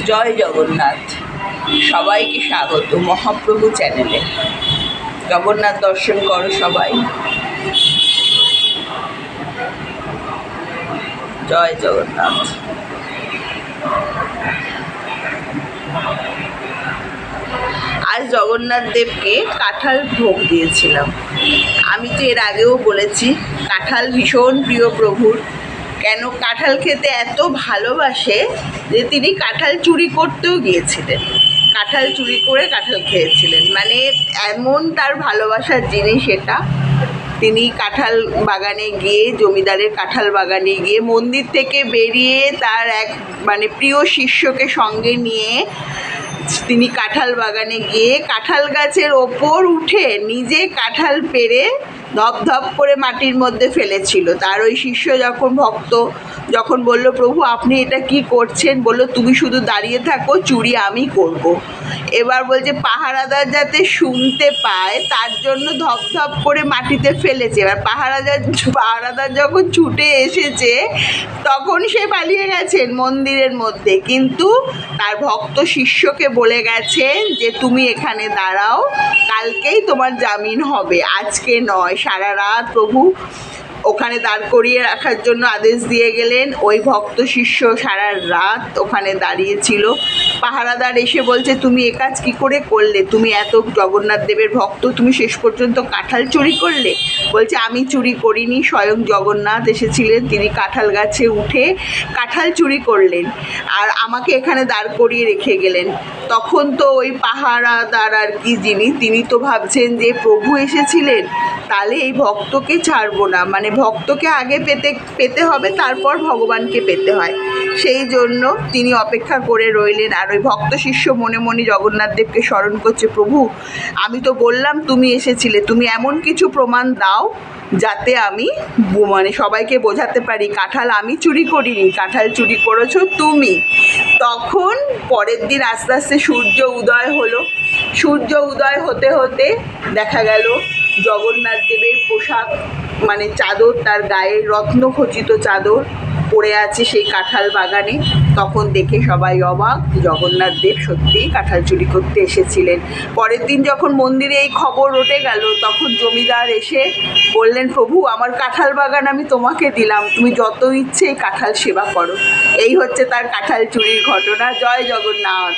জয় জগন্নাথ। সবাইকে স্বাগত মহাপ্রভু চ্যানেলে। জগন্নাথ দর্শন করো সবাই। জয় জগন্নাথ। আজ জগন্নাথ দেবকে কাঁঠাল ভোগ দিয়েছিলাম। আমি তো এর আগেও বলেছি কাঁঠাল ভীষণ প্রিয় প্রভুর। কেন কাঁঠাল খেতে এত ভালোবাসে যে তিনি কাঁঠাল চুরি করতেও গিয়েছিলেন, কাঁঠাল চুরি করে কাঁঠাল খেয়েছিলেন। মানে এমন তার ভালোবাসার জিনিস এটা। তিনি কাঁঠাল বাগানে গিয়ে, জমিদারের কাঁঠাল বাগানে গিয়ে, মন্দির থেকে বেরিয়ে তার এক প্রিয় শিষ্যকে সঙ্গে নিয়ে তিনি কাঁঠাল বাগানে গিয়ে কাঁঠাল গাছের ওপর উঠে নিজে কাঁঠাল পেড়ে ধপ ধপ করে মাটির মধ্যে ফেলেছিল। তার ওই শিষ্য ভক্ত যখন বলল, প্রভু আপনি এটা কি করছেন? বলল, তুমি শুধু দাঁড়িয়ে থাকো, চুরি আমি করব। এবার বলছে পাহারাদার যাতে শুনতে পায় তার জন্য ধপ ধপ করে মাটিতে ফেলেছে। এবার পাহারাদার যখন ছুটে এসেছে তখন সে পালিয়ে গেছেন মন্দিরের মধ্যে, কিন্তু তার ভক্ত শিষ্যকে বলে গেছেন যে তুমি এখানে দাঁড়াও, কালকেই তোমার জামিন হবে, আজকে নয়। সারা রাত প্রভু ওখানে দাঁড় করিয়ে রাখার জন্য আদেশ দিয়ে গেলেন। ওই ভক্ত শিষ্য সারা রাত ওখানে দাঁড়িয়েছিল। পাহারাদার এসে বলছে, তুমি এ কাজ কী করে করলে? তুমি এত জগন্নাথ দেবের ভক্ত, তুমি শেষ পর্যন্ত কাঁঠাল চুরি করলে? বলছে, আমি চুরি করিনি, স্বয়ং জগন্নাথ এসেছিলেন, তিনি কাঁঠাল গাছে উঠে কাঁঠাল চুরি করলেন আর আমাকে এখানে দাঁড় করিয়ে রেখে গেলেন। তখন তো ওই পাহারাদার আর কি তিনি তো ভাবছেন যে প্রভু এসেছিলেন, তাহলে এই ভক্তকে ছাড়বো না, ভক্তকে আগে পেতে হবে, তারপর ভগবানকে পেতে হয়। সেই জন্য তিনি অপেক্ষা করে রইলেন। আর ওই ভক্ত শিষ্য মনে মনে জগন্নাথ দেবকে স্মরণ করছে, প্রভু আমি তো বললাম তুমি এসেছিলে, তুমি এমন কিছু প্রমাণ দাও যাতে আমি সবাইকে বোঝাতে পারি কাঁঠাল আমি চুরি করিনি, কাঁঠাল চুরি করেছো তুমি। তখন পরের দিন আস্তে আস্তে সূর্য উদয় হলো। সূর্য উদয় হতে হতে দেখা গেল জগন্নাথ দেবের পোশাক চাদর, তার গায়ের রত্নখচিত চাদর পড়ে আছে সেই কাঁঠাল বাগানে। তখন দেখে সবাই অবাক, জগন্নাথ দেব সত্যিই কাঁঠাল চুরি করতে এসেছিলেন। পরের দিন যখন মন্দিরে এই খবর রটে গেল, তখন জমিদার এসে বললেন, প্রভু আমার কাঁঠাল বাগান আমি তোমাকে দিলাম, তুমি যত ইচ্ছে এই কাঁঠাল সেবা করো। এই হচ্ছে তার কাঁঠাল চুরির ঘটনা। জয় জগন্নাথ।